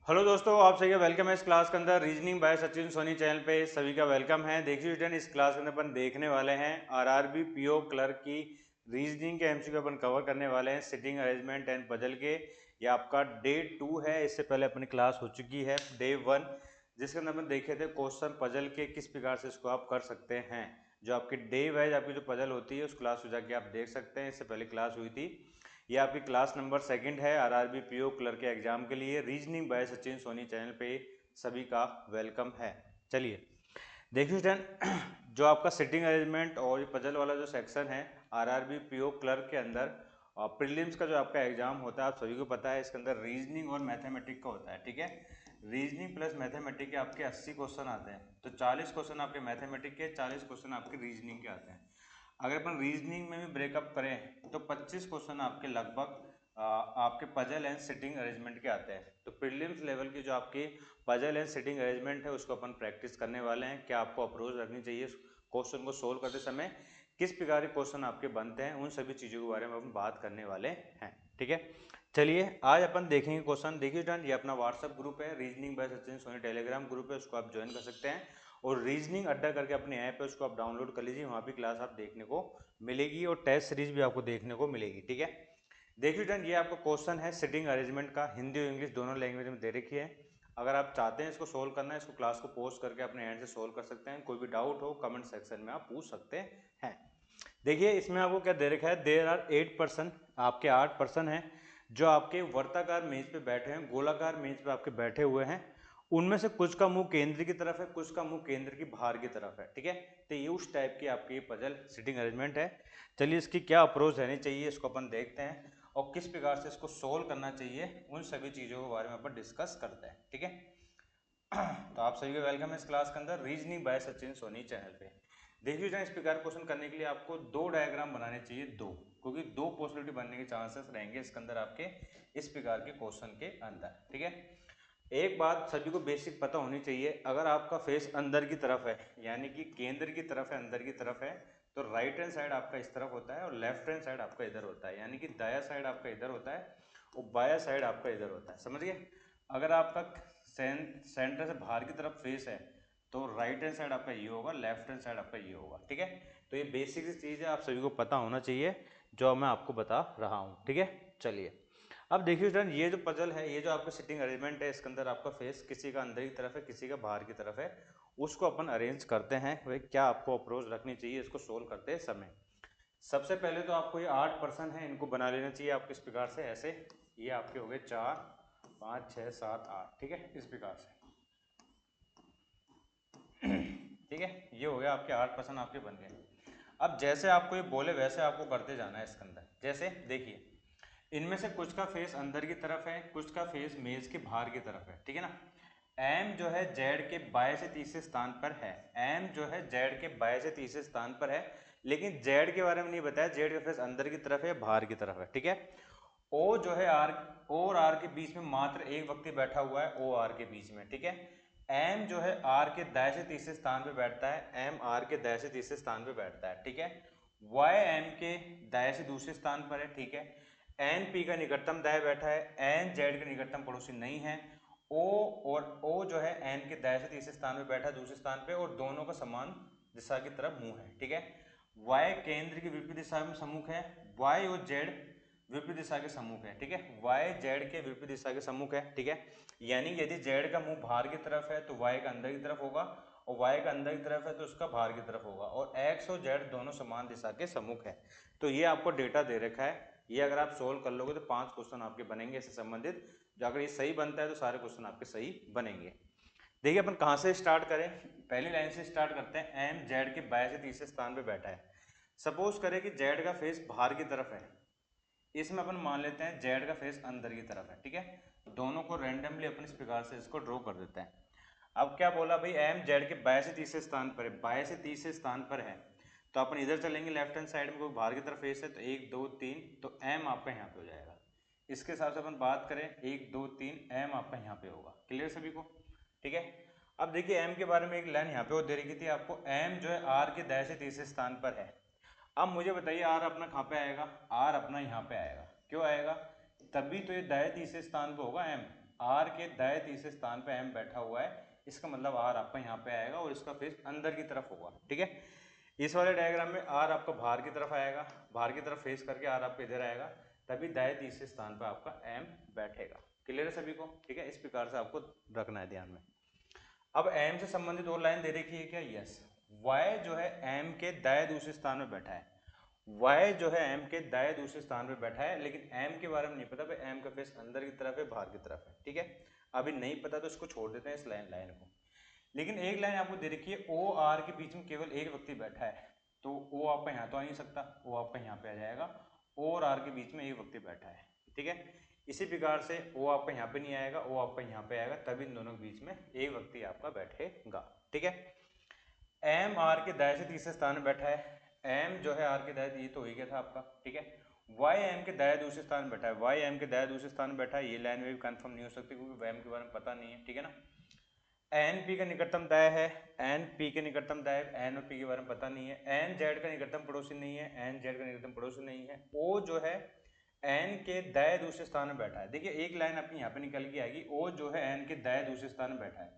Hello दोस्तों, आप सभी का वेलकम है इस क्लास के अंदर। Reasoning by Sachin Soni channel पे सभी का वेलकम है। देखिए स्टूडेंट, इस क्लास के अंदर अपन देखने वाले हैं आरआरबी पीओ क्लर्क की रीजनिंग के एमसीक्यू अपन कवर करने वाले हैं सिटिंग अरेंजमेंट एंड पजल के। ये आपका डे 2 है। इससे पहले अपनी क्लास हो चुकी है डे 1, जिसके अंदर अपन देखे थे क्वेश्चन पजल के किस प्रकार से इसको आप कर सकते हैं। जो आपकी डे वाइज आपकी जो पजल होती है उस क्लास को जाके आप देख सकते हैं। इससे पहले क्लास हुई थी। ये आपकी क्लास नंबर 2 है आरआरबी पीओ क्लर्क के एग्जाम के लिए। Reasoning by Sachin Soni channel पे सभी का वेलकम है। चलिए देखिए स्टूडेंट, जो आपका सिटिंग अरेंजमेंट और ये पजल वाला जो सेक्शन है आरआरबी पीओ क्लर्क के अंदर प्रीलिम्स का जो आपका एग्जाम होता है, आप सभी को पता है इसके अंदर रीजनिंग और मैथमेटिक्स का होता है। ठीक है, रीजनिंग प्लस मैथमेटिक्स के आपके 80 क्वेश्चन आते हैं। तो 40 क्वेश्चन आपके मैथमेटिक्स के, 40 क्वेश्चन आपके रीजनिंग के आते हैं। अगर अपन रीजनिंग में भी ब्रेकअप करें तो 25 क्वेश्चन आपके लगभग आपके पजल एंड सिटिंग अरेंजमेंट के आते हैं। तो प्रीलिम्स लेवल की जो आपकी पजल एंड सिटिंग अरेंजमेंट है उसको अपन प्रैक्टिस करने वाले हैं। क्या आपको अप्रोच रखनी चाहिए क्वेश्चन को सोल्व करते समय, किस प्रकार के क्वेश्चन आपके बनते हैं, उन सभी चीज़ों के बारे में अपन बात करने वाले हैं। ठीक है, चलिए आज अपन देखेंगे क्वेश्चन। देखिए स्टूडेंट, ये अपना व्हाट्सअप ग्रुप है reasoning by Sachin Soni, Telegram group है, उसको आप ज्वाइन कर सकते हैं। और रीजनिंग अड्डा करके अपनी ऐप है उसको आप डाउनलोड कर लीजिए, वहाँ भी क्लास आप देखने को मिलेगी और टेस्ट सीरीज भी आपको देखने को मिलेगी। ठीक है, देखिए स्टूडेंट, ये आपका क्वेश्चन है सिटिंग अरेंजमेंट का, हिंदी और इंग्लिश दोनों लैंग्वेज में दे रखी है। अगर आप चाहते हैं इसको सोल्व करना है, इसको क्लास को पोस्ट करके अपने एंड से सोल्व कर सकते हैं। कोई भी डाउट हो कमेंट सेक्शन में आप पूछ सकते हैं। देखिए इसमें आपको क्या दे रखा है, देर आर 8%, आपके 8% हैं जो आपके वर्ताकार मेज पे बैठे हैं, गोलाकार मेज पे आपके बैठे हुए हैं। उनमें से कुछ का मुंह केंद्र की तरफ है, कुछ का मुंह केंद्र की बाहर की तरफ है। ठीक है, तो ये उस टाइप की आपकी पजल सिटिंग अरेंजमेंट है। चलिए इसकी क्या अप्रोच रहनी चाहिए इसको अपन देखते हैं, और किस प्रकार से इसको सोल्व करना चाहिए उन सभी चीज़ों के बारे में अपन डिस्कस करते हैं। ठीक है, तो आप सभी का वेलकम है इस क्लास के अंदर reasoning by Sachin Soni channel पे। देखिए जाए, इस प्रकार क्वेश्चन करने के लिए आपको दो डायग्राम बनाने चाहिए, दो, क्योंकि दो पॉसिबिलिटी बनने के चांसेस रहेंगे इसके अंदर आपके इस प्रकार के क्वेश्चन के अंदर। ठीक है, एक बात सभी को बेसिक पता होनी चाहिए, अगर आपका फेस अंदर की तरफ है यानी कि केंद्र की तरफ है, अंदर की तरफ है, तो राइट हैंड साइड आपका इस तरफ होता है और लेफ्ट हैंड साइड आपका इधर होता है। यानी कि दाया साइड आपका इधर होता है और बाया साइड आपका इधर होता है। समझिए, अगर आपका सेंटर से बाहर की तरफ फेस है तो राइट हैंड साइड आपका ये होगा, लेफ्ट हैंड साइड आपका ये होगा। ठीक है, तो ये बेसिक सी चीज़ है, आप सभी को पता होना चाहिए जो मैं आपको बता रहा हूँ। ठीक है, चलिए अब देखिए स्टूडेंट, ये जो पजल है, ये जो आपका सिटिंग अरेंजमेंट है, इसके अंदर आपका फेस किसी का अंदर की तरफ है, किसी का बाहर की तरफ है, उसको अपन अरेंज करते हैं। भाई क्या आपको अप्रोच रखनी चाहिए इसको सोल्व करते समय। सबसे पहले तो आपको ये 8% है, इनको बना लेना चाहिए आपको इस प्रकार से, ऐसे। ये आपके हो गए 4 5 6 7 8। ठीक है, इस प्रकार से। ठीक है, ये हो गया आपके 8% आपके बन गए। अब जैसे आपको ये बोले वैसे आपको करते जाना है इसके अंदर। जैसे देखिए, इनमें से कुछ का फेस अंदर की तरफ है, कुछ का फेस मेज के बाहर की तरफ है। ठीक है ना, एम जो है जेड के बाएं से तीसरे स्थान पर है, एम जो है जेड के बाएं से तीसरे स्थान पर है, लेकिन जेड के बारे में नहीं बताया जेड का फेस अंदर की तरफ है या बाहर की तरफ है। ठीक है, ओ जो है आर और आर के बीच में मात्र एक व्यक्ति बैठा हुआ है, ओ आर के बीच में। ठीक है, एम जो है आर के दाएं से तीसरे स्थान पे बैठता है, एम आर के दाएं से तीसरे स्थान पे बैठता है। ठीक है, वाई एम के दाएं से दूसरे स्थान पर है। ठीक है, एन पी का निकटतम दाएं बैठा है, एन जेड का निकटतम पड़ोसी नहीं है। ओ और ओ जो है एन के दाएं से तीसरे स्थान पे बैठा है, दूसरे स्थान पे, और दोनों का समान दिशा की तरफ मुंह है। ठीक है, वाई केंद्र की विपरीत दिशा में सम्मुख है, वाई और जेड विपरीत दिशा के सम्मुख है। ठीक है, वाई जेड के विपरीत दिशा के सम्मुख है। ठीक है, यानी यदि जेड का मुंह बाहर की तरफ है तो वाई का अंदर की तरफ होगा, और वाई का अंदर की तरफ है तो उसका बाहर की तरफ होगा, और एक्स और जेड दोनों समान दिशा के सम्मुख है। तो ये आपको डेटा दे रखा है, ये अगर आप सोल्व कर लोगे तो 5 क्वेश्चन आपके बनेंगे इससे संबंधित। जो अगर ये सही बनता है तो सारे क्वेश्चन आपके सही बनेंगे। देखिए अपन कहाँ से स्टार्ट करें, पहली लाइन से स्टार्ट करते हैं। एम जेड के बाएं से तीसरे स्थान पे बैठा है। सपोज करें कि जेड का फेस बाहर की तरफ है, इसमें अपन मान लेते हैं जेड का फेस अंदर की तरफ है। ठीक है, दोनों को रैंडमली अपन इस प्रकार से इसको ड्रॉ कर देते हैं। अब क्या बोला भाई, एम जेड के बाएं से तीसरे स्थान पर है, बाएं से तीसरे स्थान पर है, तो अपन इधर चलेंगे लेफ्ट हैंड साइड में, कोई बाहर की तरफ फेस है तो 1 2 3, तो एम आपका यहाँ पे हो जाएगा। इसके हिसाब से अपन बात करें 1 2 3, एम आपका यहाँ पे होगा। क्लियर सभी को? ठीक है, अब देखिए एम के बारे में एक लाइन यहाँ पे और दे रखी थी आपको, एम जो है आर के दाएं से तीसरे स्थान पर है। अब मुझे बताइए आर अपना कहाँ पे आएगा, आर अपना यहाँ पे आएगा। क्यों आएगा? तभी तो ये दाएं तीसरे स्थान पे होगा एम, आर के दाएं तीसरे स्थान पे एम बैठा हुआ है, इसका मतलब आर आपका यहाँ पे आएगा और इसका फेस अंदर की तरफ होगा, ठीक है। इस वाले डायग्राम में आर आपका बाहर की तरफ आएगा, बाहर की तरफ फेस करके आर आपका इधर आएगा, तभी दाएं तीसरे स्थान पर आपका एम बैठेगा। क्लियर है सभी को, ठीक है। इस प्रकार से आपको रखना है ध्यान में। अब एम से संबंधित और लाइन दे रखी है क्या, यस। वाई जो है एम के दाएं दूसरे स्थान में बैठा है, वाई जो है एम के दाएं दूसरे स्थान पे बैठा है, लेकिन एम के बारे में नहीं पता, एम का फेस अंदर की तरफ है बाहर की तरफ है, ठीक है। अभी नहीं पता तो इसको छोड़ देते हैं इस लाइन को। लेकिन एक लाइन आपको दे रखी है, ओ आर के बीच में केवल एक व्यक्ति बैठा है, तो ओ आपका यहाँ तो आ नहीं सकता, ओ आपका यहाँ पे आ जाएगा। ओ और आर के बीच में एक व्यक्ति बैठा है, ठीक है। इसी प्रकार से ओ आपका यहाँ पे नहीं आएगा, ओ आपका यहाँ पे आएगा, तभी इन दोनों के बीच में एक व्यक्ति आपका बैठेगा, ठीक है। एम आर के दाएं से तीसरे स्थान में बैठा है, एम जो है आर के दाएं, ये तो हो ही गया था आपका, ठीक है। वाई एम के दाएं दूसरे स्थान में बैठा है, वाई एम के दाएं दूसरे स्थान में बैठा है, ये लाइन में भी कंफर्म नहीं हो सकती क्योंकि एम के बारे में पता नहीं है, ठीक है ना। एन पी का निकटतम दाएं है, एन पी के निकटतम दाएं, एन और पी के बारे में पता नहीं है। एन जेड का निकटतम पड़ोसी नहीं है, एन जेड का निकटतम पड़ोसी नहीं है। ओ जो है एन के दाएं दूसरे स्थान में बैठा है, देखिए एक लाइन आपकी यहाँ पे निकल के आएगी, ओ जो है एन के दाएं दूसरे स्थान में बैठा है,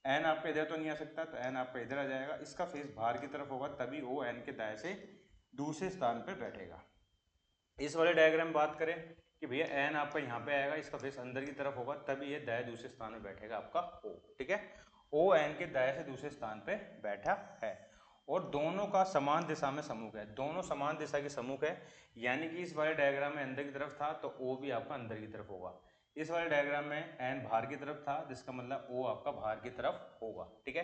एन आपका इधर तो नहीं आ सकता, तो एन आपका इधर आ जाएगा, इसका फेस बाहर की तरफ होगा, तभी ओ एन के दाएं से दूसरे स्थान पर बैठेगा। इस वाले डायग्राम में बात करें कि भैया एन आपका यहाँ पे आएगा, इसका फेस अंदर की तरफ होगा, तभी ये दाएं दूसरे स्थान में बैठेगा आपका ओ, ठीक है। ओ एन के दाएं से दूसरे स्थान पे बैठा है और दोनों का समान दिशा में सम्मुख है, दोनों समान दिशा के सम्मुख है, यानी कि इस वाले डायग्राम में अंदर की तरफ था तो ओ भी आपका अंदर की तरफ होगा। इस वाले डायग्राम में एन बाहर की तरफ था, जिसका मतलब ओ आपका बाहर की तरफ होगा, ठीक है।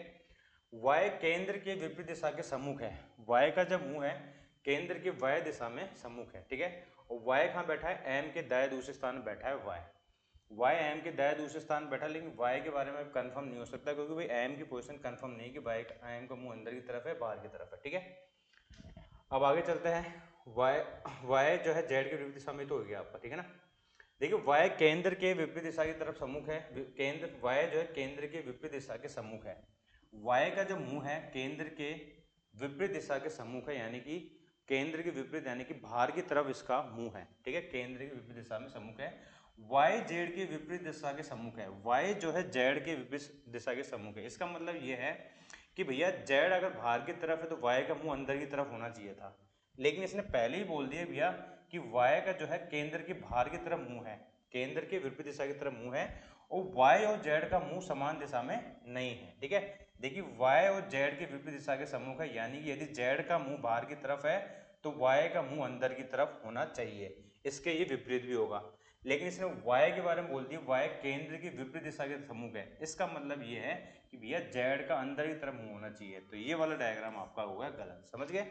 वाई केंद्र के विपरीत दिशा के सम्मुख है, वाई का जब मुंह है केंद्र की वाई दिशा में सम्मुख है, ठीक है। और वाई कहाँ बैठा है, एम के दाएं दूसरे स्थान में बैठा है वाई, वाई एम के दाएं दूसरे स्थान में बैठा है, लेकिन वाई के बारे में कंफर्म नहीं हो सकता क्योंकि भाई एम की पोजीशन कंफर्म नहीं है कि वाई एम का मुंह अंदर की तरफ है बाहर की तरफ है, ठीक है। अब आगे चलते हैं, वाई वाई जो है जेड के विपरीत दिशा में तो हो गया आपका, ठीक है ना। देखिए वाई केंद्र के विपरीत दिशा की तरफ सम्मुख है, केंद्र वाई जो है केंद्र के विपरीत दिशा के सम्मुख है, वाई का जो मुंह है केंद्र के विपरीत दिशा के सम्मुख है, यानी कि केंद्र के विपरीत यानी कि बाहर की तरफ इसका मुंह है, ठीक है। केंद्र के विपरीत दिशा में सम्मुख है, वाई जेड के विपरीत दिशा के सम्मुख है, वाई जो है जेड के विपरीत दिशा के सम्मुख है। इसका मतलब ये है कि भैया जेड अगर बाहर की तरफ है तो वाई का मुंह अंदर की तरफ होना चाहिए था, लेकिन इसने पहले ही बोल दिया भैया कि वाई का जो है केंद्र के बाहर की तरफ मुंह है, केंद्र के विपरीत दिशा की तरफ मुंह है, और वाई और जेड का मुंह समान दिशा में नहीं है, ठीक है। देखिए वाई और जेड के विपरीत दिशा के सम्मुख है, यानी कि यदि जेड का मुंह बाहर की तरफ है तो वाई का मुंह अंदर की तरफ होना चाहिए, इसके ये विपरीत भी होगा, लेकिन इसने वाई के बारे में बोल दिया वाई केंद्र की विपरीत दिशा के सम्मुख है। इसका मतलब ये है कि भैया जेड का अंदर की तरफ मुंह होना चाहिए, तो ये वाला डायग्राम आपका होगा गलत, समझ गए।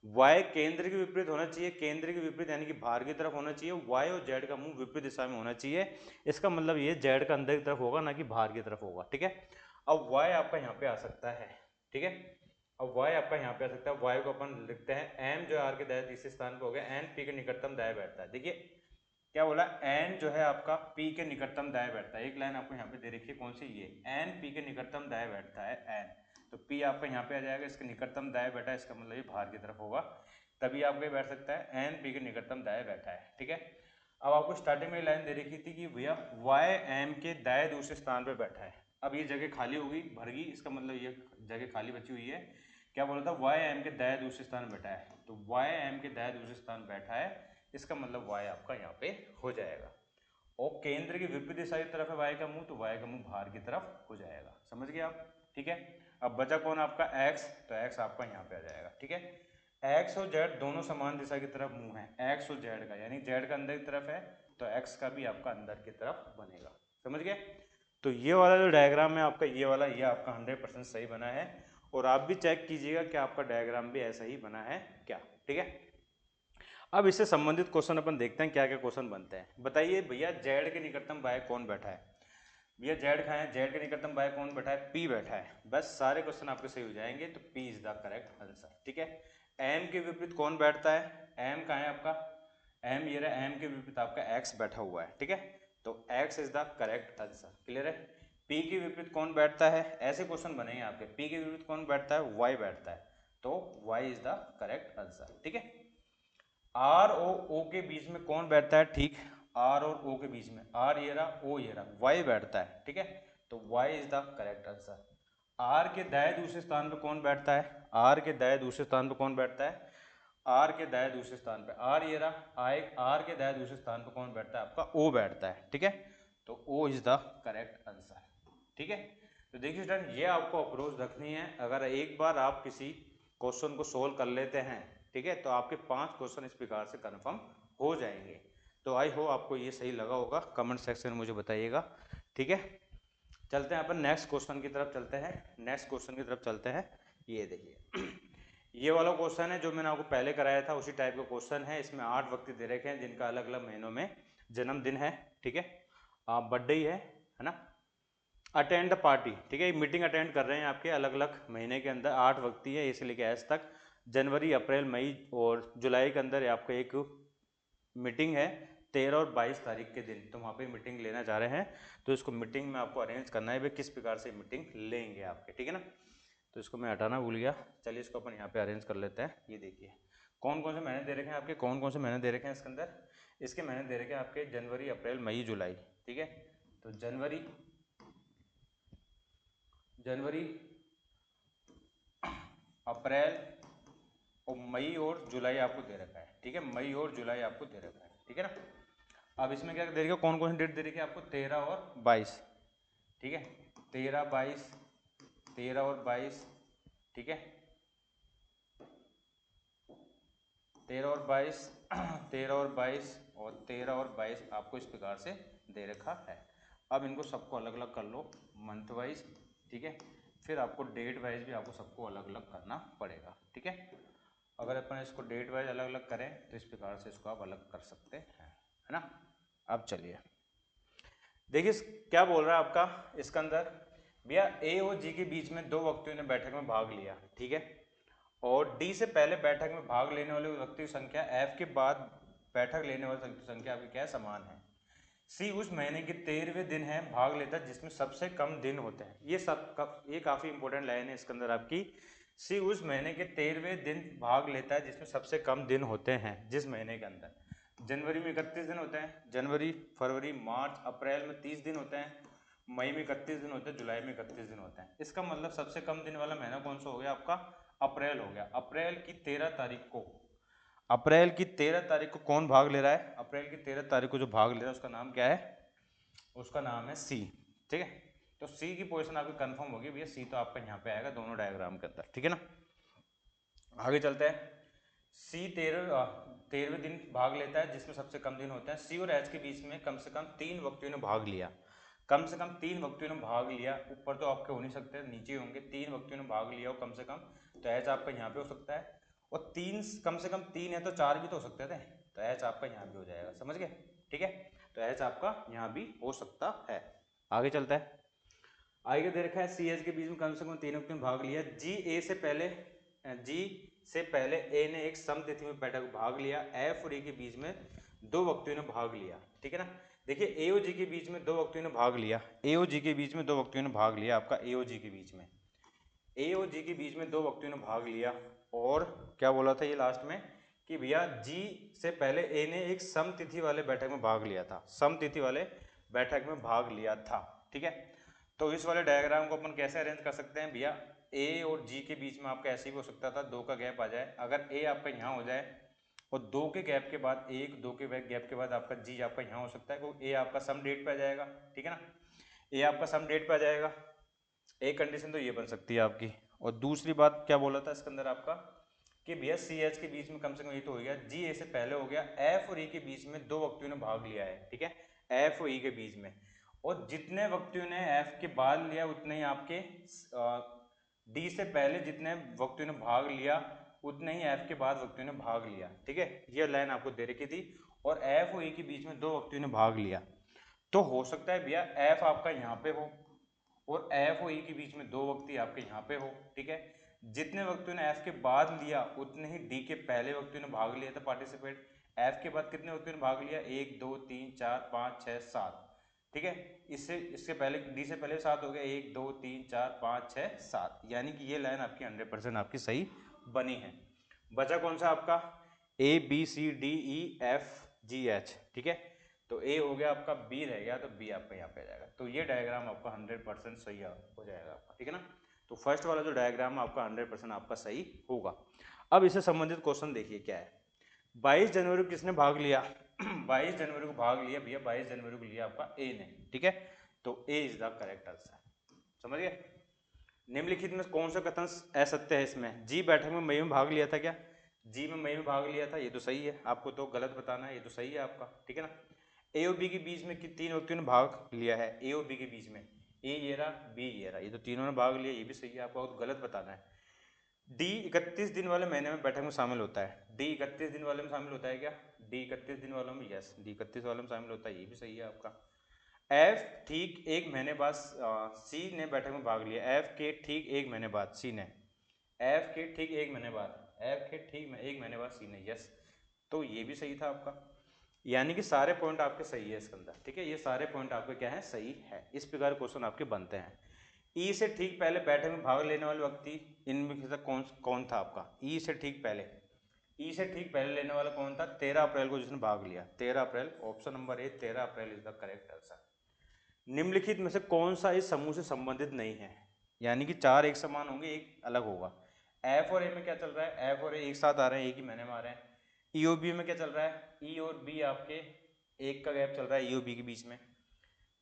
वाई केंद्र के विपरीत होना चाहिए, केंद्र के विपरीत यानी कि बाहर की तरफ होना चाहिए, वाई और जेड का मुंह विपरीत दिशा में होना चाहिए, इसका मतलब ये जेड का अंदर की तरफ होगा ना कि बाहर की तरफ होगा, ठीक है। अब वाई आपका यहाँ पे आ सकता है, ठीक है। अब वाई आपका यहाँ पे आ सकता है, वाई को अपन लिखते हैं एम जो आर के दाएं तीसरे स्थान पे हो गया, एन पी के निकटतम दाएं बैठता है, देखिए क्या बोला, एन जो है आपका पी के निकटतम दाएं बैठता है, एक लाइन आपको यहाँ पे दे रखी है कौन सी, ये एन पी के निकटतम दाएं बैठता है एन, तो पी आपका यहाँ पे आ जाएगा, इसके निकटतम दाएं बैठा है, इसका मतलब ये बाहर की तरफ होगा, तभी आपको बैठ सकता है एन पी के निकटतम दाएं बैठा है, ठीक है। अब आपको स्टार्टिंग में लाइन दे रखी थी कि भैया वाई एम के दाएं दूसरे स्थान पर बैठा है, अब ये जगह खाली होगी भर गई, इसका मतलब ये जगह खाली बची हुई है, क्या बोला था, वाई एम के दाएं दूसरे स्थान बैठा है, तो वाई एम के दाएं दूसरे स्थान बैठा है, इसका मतलब वाई आपका यहाँ पे हो जाएगा, और केंद्र की विपरीत दिशा की तरफ है वाई का मुंह, तो वाई का मुंह बाहर की तरफ हो जाएगा, समझ गए आप, ठीक है। अब बचा कौन आपका एक्स, तो एक्स आपका यहाँ पे आ जाएगा, ठीक है। एक्स और जेड दोनों समान दिशा की तरफ मुंह है, एक्स और जेड का, यानी जेड का अंदर की तरफ है तो एक्स का भी आपका अंदर की तरफ बनेगा, समझ गए। तो ये वाला जो डायग्राम है आपका, ये वाला, ये आपका 100% सही बना है, और आप भी चेक कीजिएगा कि आपका डायग्राम भी ऐसा ही बना है क्या, ठीक है। अब इससे संबंधित क्वेश्चन अपन देखते हैं क्या क्या क्वेश्चन बनते हैं। बताइए भैया जेड के निकटतम बाय कौन बैठा है, भैया जेड खाए, जेड के निकटतम बाय कौन बैठा है, पी बैठा है, बस सारे क्वेश्चन आपके सही हो जाएंगे, तो P is the correct answer, ठीक है। एम के विपरीत कौन बैठता है, एम कहाँ है आपका, एम ये रहा, एम के विपरीत आपका एक्स बैठा हुआ है, ठीक है, तो x is the correct answer, clear है। पी के विपरीत कौन बैठता है, ऐसे क्वेश्चन बनेंगे आपके, पी के विपरीत कौन बैठता है, वाई बैठता है, तो Y is the correct answer, ठीक है। आर और ओ के बीच में कौन बैठता है, ठीक, आर और ओ के बीच में, आर ये रहा, ओ ये रहा, वाई बैठता है, ठीक है। तो Y is the correct answer. R के दाएं दूसरे स्थान पे कौन बैठता है, आर के दाएं दूसरे स्थान पे कौन बैठता है, आर के दाएं दूसरे स्थान पे, आर ये रहा, आर के दाएं दूसरे स्थान पे कौन बैठता है, आपका ओ बैठता है, ठीक है। तो O is the correct answer, ठीक है। तो देखिए स्टूडेंट, ये आपको अप्रोच रखनी है। अगर एक बार आप किसी क्वेश्चन को सोल्व कर लेते हैं, ठीक है, तो आपके 5 क्वेश्चन इस प्रकार से कंफर्म हो जाएंगे। तो आई होप आपको ये सही लगा होगा, कमेंट सेक्शन में मुझे बताइएगा, ठीक है। चलते हैं अपन नेक्स्ट क्वेश्चन की तरफ चलते हैं, नेक्स्ट क्वेश्चन की तरफ चलते हैं। ये देखिए ये वाला क्वेश्चन है जो मैंने आपको पहले कराया था, उसी टाइप का क्वेश्चन है। इसमें 8 व्यक्ति दे रखे हैं जिनका अलग अलग महीनों में जन्मदिन है, ठीक है, बर्थडे ही है ना। अटेंड द पार्टी, ठीक है, मीटिंग अटेंड कर रहे हैं आपके अलग अलग महीने के अंदर। 8 व्यक्ति है, इसे लेके एस तक, जनवरी, अप्रैल, मई और जुलाई के अंदर आपका एक मीटिंग है 13 और 22 तारीख के दिन। तो वहाँ पे मीटिंग लेना चाह रहे हैं, तो इसको मीटिंग में आपको अरेंज करना है भाई, किस प्रकार से मीटिंग लेंगे आपके, ठीक है ना। तो इसको मैं हटाना भूल गया, चलिए इसको अपन यहाँ पे अरेंज कर लेते हैं। ये देखिए कौन कौन से महीने दे रखे हैं आपके, कौन कौन से महीने दे रखे हैं इसके अंदर। इसके महीने दे रखे हैं आपके जनवरी, अप्रैल, मई, जुलाई, ठीक है। तो जनवरी, अप्रैल और मई और जुलाई आपको दे रखा है, ठीक है, मई और जुलाई आपको दे रखा है, ठीक है ना। अब इसमें क्या दे रखा है, कौन कौन सी डेट दे रखी है आपको, 13 और 22, ठीक है, 13, 22, 13 और 22, ठीक है, 13 और 22, 13 और 22 और 13 और 22 आपको इस प्रकार से दे रखा है। अब इनको सबको अलग अलग कर लो मंथ वाइज, ठीक है, फिर आपको डेट वाइज भी आपको सबको अलग अलग करना पड़ेगा, ठीक है। अगर अपन इसको डेट वाइज अलग अलग करें तो इस प्रकार से इसको आप अलग कर सकते हैं, है ना। अब चलिए देखिए क्या बोल रहा है आपका इसके अंदर, भैया ए और जी के बीच में 2 व्यक्तियों ने बैठक में भाग लिया, ठीक है, और डी से पहले बैठक में भाग लेने वाले व्यक्ति की संख्या एफ के बाद बैठक लेने वाले व्यक्ति की संख्या आपकी क्या है, समान है। सी उस महीने के 13वें दिन है भाग लेता है जिसमें सबसे कम दिन होते हैं। ये काफी इंपॉर्टेंट लाइन है इसके अंदर आपकी। सी उस महीने के 13वें दिन भाग लेता है जिसमें सबसे कम दिन होते हैं। जिस महीने के अंदर जनवरी में 31 दिन होते हैं, जनवरी, फरवरी, मार्च, अप्रैल में 30 दिन होते हैं, मई में 31 दिन होते हैं, जुलाई में 31 दिन होते हैं। इसका मतलब सबसे कम दिन वाला महीना कौन सा हो गया आपका, अप्रैल हो गया। अप्रैल की 13 तारीख को, अप्रैल की 13 तारीख को कौन भाग ले रहा है, अप्रैल की 13 तारीख को जो भाग ले रहा है उसका नाम क्या है, उसका नाम है सी, ठीक है। तो सी की पोजीशन आपकी कंफर्म होगी भैया, सी तो आपका यहाँ पे आएगा दोनों डायग्राम के अंदर, ठीक है ना। आगे चलते हैं। सी 13वें दिन भाग लेता है जिसमें सबसे कम दिन होता है। सी और एच के बीच में कम से कम 3 व्यक्तियों ने भाग लिया, कम से कम 3 व्यक्तियों ने भाग लिया। ऊपर तो आपके हो नहीं सकते, नीचे होंगे। 3 व्यक्तियों ने भाग लिया हो कम से कम, तो एच आपका यहाँ पे हो सकता है। और 3 कम से कम 3 है तो 4 भी तो हो सकते थे, तो एच आपका यहाँ भी हो जाएगा, समझ गए, ठीक है। तो एच आपका यहाँ भी हो सकता है। आगे चलता है। आगे दे रखा है सी एच के बीच में कम से कम 3 व्यक्तियों ने भाग लिया। जी से पहले ए ने एक समतिथि में बैठक भाग लिया। एफ और ई के बीच में 2 व्यक्तियों ने भाग लिया, ठीक है ना। देखिए ए और जी के बीच में 2 व्यक्तियों ने भाग लिया, ए और जी के बीच में 2 व्यक्तियों ने भाग लिया, आपका ए और जी के बीच में, ए और जी के बीच में 2 व्यक्तियों ने भाग लिया। और क्या बोला था ये लास्ट में कि भैया जी से पहले ए ने एक समतिथि वाले बैठक में भाग लिया था, समतिथि वाले बैठक में भाग लिया था, ठीक है। तो इस वाले डायग्राम को अपन कैसे अरेंज कर सकते हैं भैया, ए और जी के बीच में आपका ऐसे भी हो सकता था 2 का गैप आ जाए। अगर ए आपका यहाँ हो जाए और 2 के गैप के बाद, 2 के गैप के बाद आपका जी आपका यहाँ हो सकता है, क्योंकि ए आपका सम डेट पे आ जाएगा, ठीक है ना। ए आपका सम डेट पे आ जाएगा। एक कंडीशन तो ये बन सकती है आपकी। और दूसरी बात क्या बोला था इसके अंदर आपका कि भैया सी एच के बीच में कम से कम ये तो हो गया, जी ए से पहले हो गया, एफ और ई के बीच में 2 व्यक्तियों ने भाग लिया है, ठीक है, एफ और ई के बीच में। और जितने व्यक्तियों ने एफ के बाद लिया उतने ही आपके डी से पहले जितने व्यक्तियों ने भाग लिया उतने ही एफ के बाद व्यक्तियों ने भाग लिया, ठीक है। ये लाइन आपको दे रखी थी। और एफ और ई के बीच में 2 व्यक्तियों ने भाग लिया, तो हो सकता है भैया एफ आपका यहाँ पे हो और एफ और ई के बीच में 2 व्यक्ति आपके यहाँ पे हो, ठीक है। जितने व्यक्तियों ने एफ के बाद लिया उतने ही डी के पहले व्यक्तियों ने भाग लिया था पार्टिसिपेट। एफ के बाद कितने व्यक्तियों ने भाग लिया, 1 2 3 4 5 6 7, ठीक है। इससे इसके पहले डी से पहले 7 हो गया, 1 2 3 4 5 6 7, यानी कि ये लाइन आपकी 100% आपकी सही बनी है। बचा कौन सा आपका, A B C D E F G H, ठीक है। तो ए हो गया आपका, बी रह गया तो बी आपका यहाँ पे आ जाएगा। तो ये डायग्राम आपका 100% सही हो जाएगा आपका, ठीक है ना। तो फर्स्ट वाला जो डायग्राम आपका 100% आपका सही होगा। अब इससे संबंधित क्वेश्चन देखिए क्या है। 22 जनवरी को किसने भाग लिया? 22 जनवरी को भाग लिया भैया, 22 जनवरी को लिया आपका ए ने, ठीक है। तो ए इज द करेक्ट आंसर, समझ गए। निम्नलिखित में कौन सा कथन असत्य है इसमें? जी बैठक में मई में भाग लिया था क्या? जी में मई में भाग लिया था, ये तो सही है। आपको तो गलत बताना है, ये तो सही है आपका, ठीक है ना। ए और बी के बीच में तीन व्यक्तियों ने भाग लिया है, ए और बी के बीच में, ए ये रहा, बी ये रहा, ये तो तीनों ने भाग लिया, ये भी सही है। आपको तो गलत बताना है। डी 31 दिन वाले महीने में बैठक में शामिल होता है। डी 31 दिन वाले में शामिल होता है क्या? डी 31 दिन वालों में, यस, डी 31 वाले में शामिल होता है, ये भी सही है आपका। एफ ठीक एक महीने बाद सी ने बैठक में भाग लिया। एफ के ठीक एक महीने बाद सी ने, एफ के ठीक एक महीने बाद, एफ के ठीक एक महीने बाद सी ने, यस। तो ये भी सही था आपका। यानी कि सारे पॉइंट आपके सही है इसके अंदर, ठीक है। ये सारे पॉइंट आपके क्या है? सही है। इस प्रकार क्वेश्चन आपके बनते हैं। ई से ठीक पहले बैठक में भाग लेने वाले व्यक्ति इनमें से कौन कौन था आपका? ई से ठीक पहले, ई से ठीक पहले लेने वाला कौन था? 13 अप्रैल को जिसने भाग लिया, 13 April, option number A 13 April is the correct answer. निम्नलिखित में से कौन सा इस समूह से संबंधित नहीं है? यानी कि चार एक समान होंगे, एक अलग होगा। एफ और ए में क्या चल रहा है? एफ और ए एक साथ आ रहे हैं, एक ही महीने में आ रहे हैं। ई और बी में क्या चल रहा है? ई और बी आपके एक का गैप चल रहा है ई और बी के बीच में।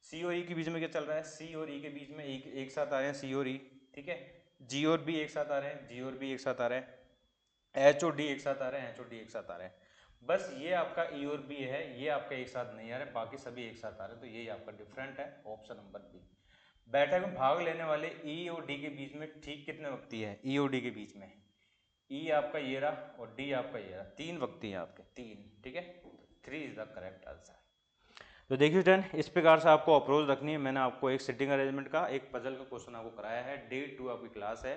सी और ई के बीच में क्या चल रहा है? सी और ई के बीच में एक साथ आ रहे हैं सी और ई, ठीक है। जी और बी एक साथ आ रहे हैं, जी और बी एक साथ आ रहे हैं। एच और डी एक साथ आ रहे हैं, एच और डी एक साथ आ रहे हैं। बस ये आपका ई और बी है, ये आपका एक साथ नहीं आ रहे, बाकी सभी एक साथ आ रहे हैं, तो ये आपका डिफरेंट है, ऑप्शन नंबर बी। बैठक में भाग लेने वाले ई और डी के बीच में ठीक कितने व्यक्ति है? ई और डी के बीच में ई आपका ये रहा और डी आपका ये रहा, तीन व्यक्ति हैं आपके, तीन, ठीक है। 3 इज द करेक्ट आंसर। तो देखिए स्टूडेंट, इस प्रकार से आपको अप्रोच रखनी है। मैंने आपको एक सिटिंग अरेंजमेंट का एक पजल का क्वेश्चन आपको कराया है। डे 2 आपकी क्लास है।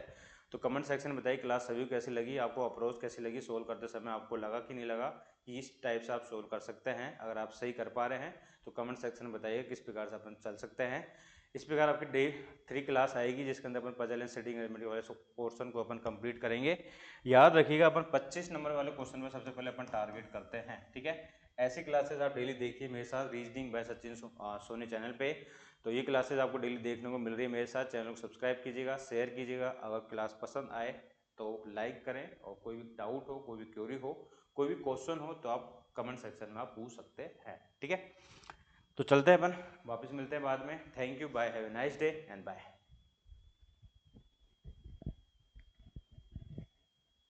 तो कमेंट सेक्शन में बताइए क्लास सभी को कैसी लगी, आपको अप्रोच कैसी लगी, सोल्व करते समय आपको लगा कि नहीं लगा कि इस टाइप से आप सोल्व कर सकते हैं। अगर आप सही कर पा रहे हैं तो कमेंट सेक्शन में बताइए किस प्रकार से अपन चल सकते हैं। इस प्रकार आपकी डे 3 क्लास आएगी जिसके अंदर अपन पजल एंड सिटिंग अरेंजमेंट वाले पोर्शन को अपन कंप्लीट करेंगे। याद रखिएगा अपन 25 नंबर वाले क्वेश्चन में सबसे पहले अपन टारगेट करते हैं, ठीक है। ऐसी क्लासेस आप डेली देखिए मेरे साथ reasoning by Sachin Soni channel पे। तो ये क्लासेस आपको डेली देखने को मिल रही है मेरे साथ। चैनल को सब्सक्राइब कीजिएगा, शेयर कीजिएगा। अगर क्लास पसंद आए तो लाइक करें, और कोई भी डाउट हो, कोई भी क्वेरी हो, कोई भी क्वेश्चन हो तो आप कमेंट सेक्शन में आप पूछ सकते हैं, ठीक है। तो चलते हैं अपन, वापस मिलते हैं बाद में। Thank you, bye, have a nice day and bye.